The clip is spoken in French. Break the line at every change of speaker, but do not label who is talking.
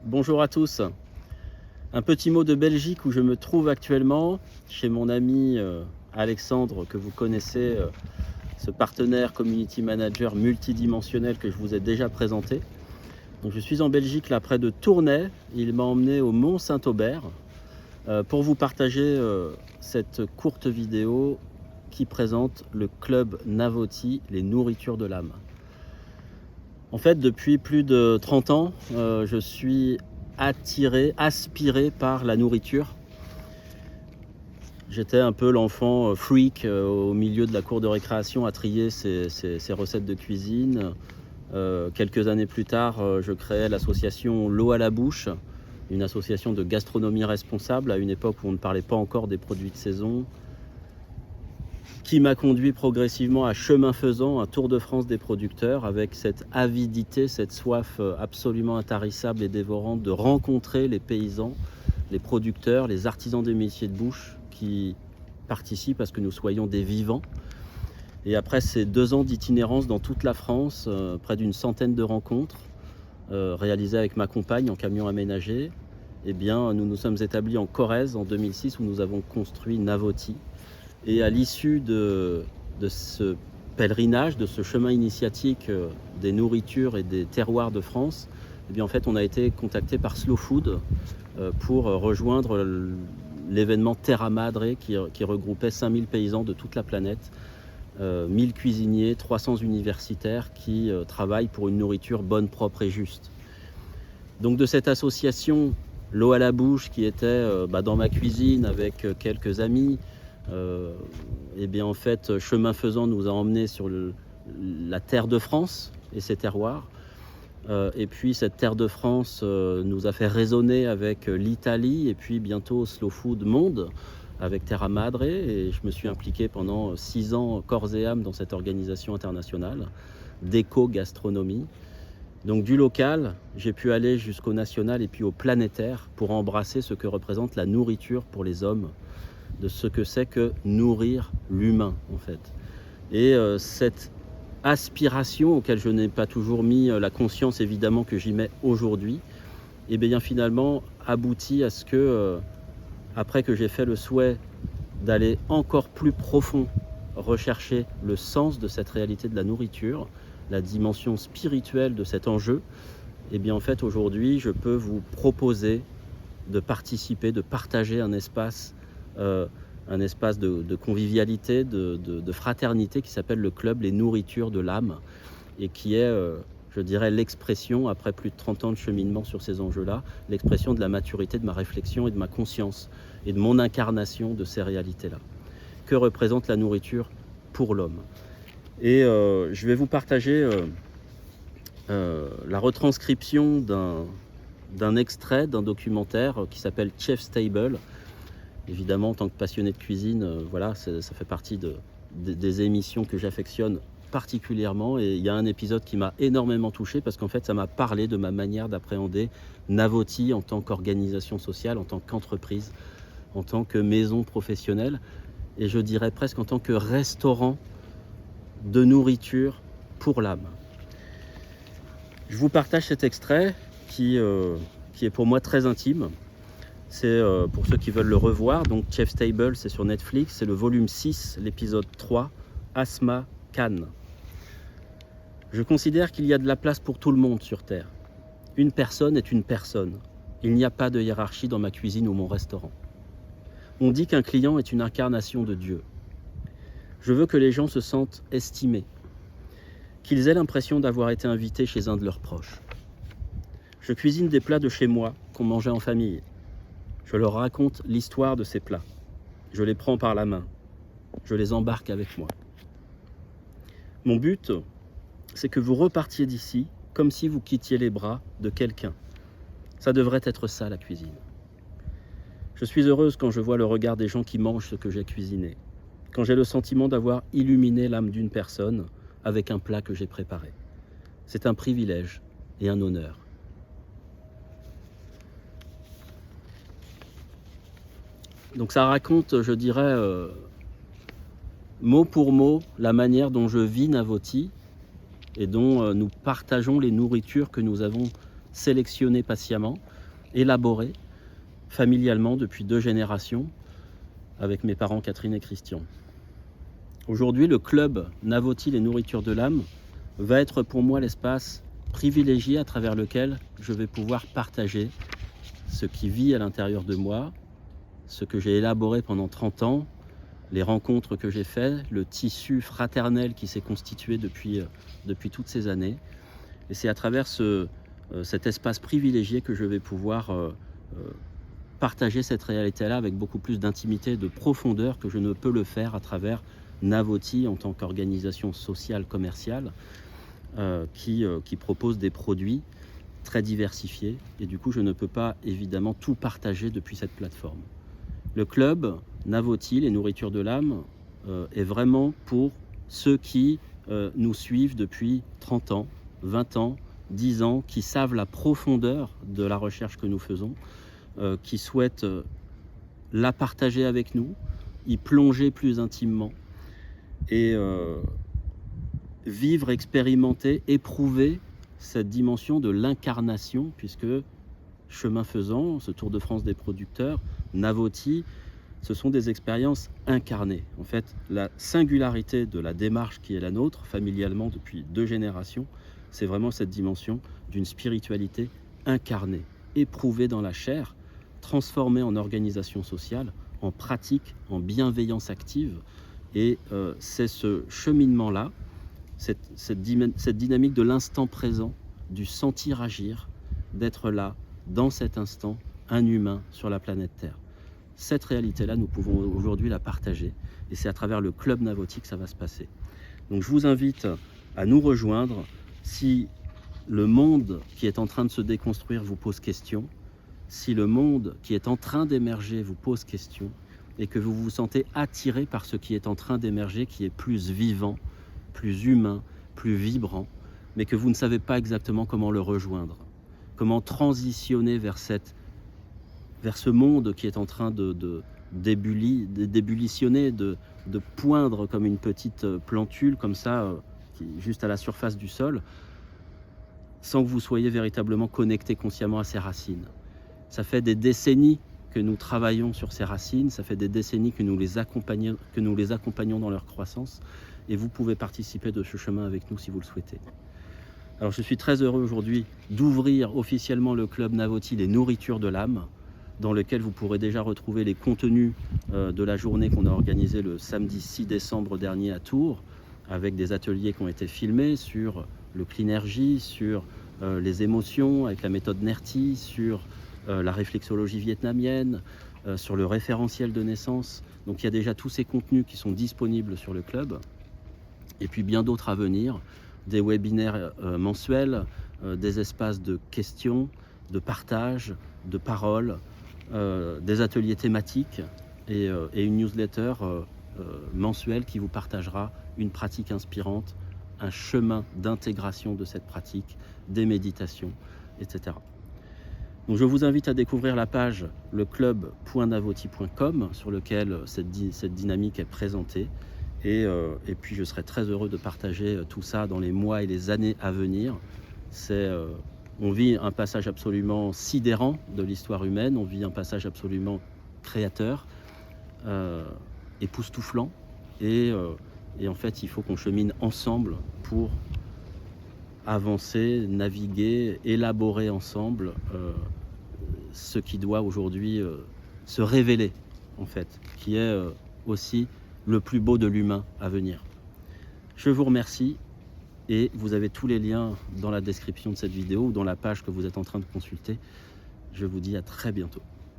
Bonjour à tous. Un petit mot de Belgique où je me trouve actuellement, chez mon ami Alexandre, que vous connaissez, ce partenaire community manager multidimensionnel que je vous ai déjà présenté. Donc je suis en Belgique, là près de Tournai. Il m'a emmené au Mont Saint-Aubert pour vous partager cette courte vidéo qui présente le club Navoti, les nourritures de l'âme. En fait, depuis plus de 30 ans, je suis aspiré par la nourriture. J'étais un peu l'enfant freak au milieu de la cour de récréation à trier ces recettes de cuisine. Quelques années plus tard, je créais l'association L'eau à la bouche, une association de gastronomie responsable à une époque où on ne parlait pas encore des produits de saison, qui m'a conduit progressivement à chemin faisant, un tour de France des producteurs, avec cette avidité, cette soif absolument intarissable et dévorante de rencontrer les paysans, les producteurs, les artisans des métiers de bouche qui participent à ce que nous soyons des vivants. Et après ces 2 ans d'itinérance dans toute la France, près d'une centaine de rencontres réalisées avec ma compagne en camion aménagé, eh bien, nous nous sommes établis en Corrèze en 2006 où nous avons construit Navoti. Et à l'issue de ce pèlerinage, de ce chemin initiatique des nourritures et des terroirs de France, eh bien en fait on a été contacté par Slow Food pour rejoindre l'événement Terra Madre qui regroupait 5000 paysans de toute la planète, 1000 cuisiniers, 300 universitaires qui travaillent pour une nourriture bonne, propre et juste. Donc de cette association L'eau à la bouche qui était dans ma cuisine avec quelques amis, et bien en fait, chemin faisant, nous a emmenés sur la terre de France et ses terroirs. Et puis cette terre de France nous a fait résonner avec l'Italie et puis bientôt Slow Food Monde avec Terra Madre. Et je me suis impliqué pendant 6 ans corps et âme dans cette organisation internationale d'éco-gastronomie. Donc du local, j'ai pu aller jusqu'au national et puis au planétaire pour embrasser ce que représente la nourriture pour les hommes, de ce que c'est que nourrir l'humain en fait. Et cette aspiration auquel je n'ai pas toujours mis la conscience évidemment que j'y mets aujourd'hui, et bien finalement aboutit à ce que, après que j'ai fait le souhait d'aller encore plus profond rechercher le sens de cette réalité de la nourriture, la dimension spirituelle de cet enjeu, et bien en fait aujourd'hui je peux vous proposer de participer, de partager un espace de convivialité, de fraternité qui s'appelle le club Les Nourritures de l'âme et qui est, je dirais, l'expression, après plus de 30 ans de cheminement sur ces enjeux-là, l'expression de la maturité de ma réflexion et de ma conscience et de mon incarnation de ces réalités-là. Que représente la nourriture pour l'homme? Et je vais vous partager la retranscription d'un extrait d'un documentaire qui s'appelle Chef's Table. Évidemment, en tant que passionné de cuisine, voilà, ça fait partie des émissions que j'affectionne particulièrement. Et il y a un épisode qui m'a énormément touché parce qu'en fait, ça m'a parlé de ma manière d'appréhender Navoti en tant qu'organisation sociale, en tant qu'entreprise, en tant que maison professionnelle et je dirais presque en tant que restaurant de nourriture pour l'âme. Je vous partage cet extrait qui est pour moi très intime. C'est pour ceux qui veulent le revoir, donc Chef's Table, c'est sur Netflix, c'est le volume 6, l'épisode 3, Asma Khan. Je considère qu'il y a de la place pour tout le monde sur Terre. Une personne est une personne. Il n'y a pas de hiérarchie dans ma cuisine ou mon restaurant. On dit qu'un client est une incarnation de Dieu. Je veux que les gens se sentent estimés, qu'ils aient l'impression d'avoir été invités chez un de leurs proches. Je cuisine des plats de chez moi qu'on mangeait en famille. Je leur raconte l'histoire de ces plats. Je les prends par la main. Je les embarque avec moi. Mon but, c'est que vous repartiez d'ici comme si vous quittiez les bras de quelqu'un. Ça devrait être ça, la cuisine. Je suis heureuse quand je vois le regard des gens qui mangent ce que j'ai cuisiné, quand j'ai le sentiment d'avoir illuminé l'âme d'une personne avec un plat que j'ai préparé. C'est un privilège et un honneur. Donc ça raconte, je dirais, mot pour mot, la manière dont je vis Navoti et dont nous partageons les nourritures que nous avons sélectionné patiemment, élaboré familialement depuis 2 générations avec mes parents Catherine et Christian. Aujourd'hui, le club Navoti les Nourritures de l'âme va être pour moi l'espace privilégié à travers lequel je vais pouvoir partager ce qui vit à l'intérieur de moi, ce que j'ai élaboré pendant 30 ans, les rencontres que j'ai faites, le tissu fraternel qui s'est constitué depuis toutes ces années. Et c'est à travers cet espace privilégié que je vais pouvoir partager cette réalité-là avec beaucoup plus d'intimité et de profondeur que je ne peux le faire à travers Navoti en tant qu'organisation sociale commerciale qui propose des produits très diversifiés. Et du coup, je ne peux pas évidemment tout partager depuis cette plateforme. Le club Navoti, les Nourritures de l'âme, est vraiment pour ceux qui nous suivent depuis 30 ans, 20 ans, 10 ans, qui savent la profondeur de la recherche que nous faisons, qui souhaitent la partager avec nous, y plonger plus intimement et vivre, expérimenter, éprouver cette dimension de l'incarnation, puisque chemin faisant, ce Tour de France des producteurs, Navoti, ce sont des expériences incarnées. En fait, la singularité de la démarche qui est la nôtre, familialement depuis 2 générations, c'est vraiment cette dimension d'une spiritualité incarnée, éprouvée dans la chair, transformée en organisation sociale, en pratique, en bienveillance active. Et c'est ce cheminement-là, cette dynamique de l'instant présent, du sentir agir, d'être là, dans cet instant, un humain sur la planète Terre. Cette réalité-là, nous pouvons aujourd'hui la partager. Et c'est à travers le Club Navoti que ça va se passer. Donc je vous invite à nous rejoindre si le monde qui est en train de se déconstruire vous pose question, si le monde qui est en train d'émerger vous pose question, et que vous vous sentez attiré par ce qui est en train d'émerger, qui est plus vivant, plus humain, plus vibrant, mais que vous ne savez pas exactement comment le rejoindre, comment transitionner vers ce monde qui est en train d'ébullitionner, de poindre comme une petite plantule, comme ça, juste à la surface du sol, sans que vous soyez véritablement connecté consciemment à ses racines. Ça fait des décennies que nous travaillons sur ces racines, ça fait des décennies que nous les accompagnons dans leur croissance, et vous pouvez participer de ce chemin avec nous si vous le souhaitez. Alors je suis très heureux aujourd'hui d'ouvrir officiellement le Club Navoti, les Nourritures de l'âme, dans lequel vous pourrez déjà retrouver les contenus de la journée qu'on a organisée le samedi 6 décembre dernier à Tours, avec des ateliers qui ont été filmés sur le Cleanergy, sur les émotions avec la méthode NERTI, sur la réflexologie vietnamienne, sur le référentiel de naissance. Donc il y a déjà tous ces contenus qui sont disponibles sur le club, et puis bien d'autres à venir, des webinaires mensuels, des espaces de questions, de partage, de paroles, des ateliers thématiques et une newsletter mensuelle qui vous partagera une pratique inspirante, un chemin d'intégration de cette pratique, des méditations, etc. Donc je vous invite à découvrir la page leclub.navoti.com sur lequel cette dynamique est présentée. Et puis je serai très heureux de partager tout ça dans les mois et les années à venir. On vit un passage absolument sidérant de l'histoire humaine, on vit un passage absolument créateur, époustouflant, et en fait il faut qu'on chemine ensemble pour avancer, naviguer, élaborer ensemble ce qui doit aujourd'hui se révéler, en fait, qui est aussi le plus beau de l'humain à venir. Je vous remercie et vous avez tous les liens dans la description de cette vidéo ou dans la page que vous êtes en train de consulter. Je vous dis à très bientôt.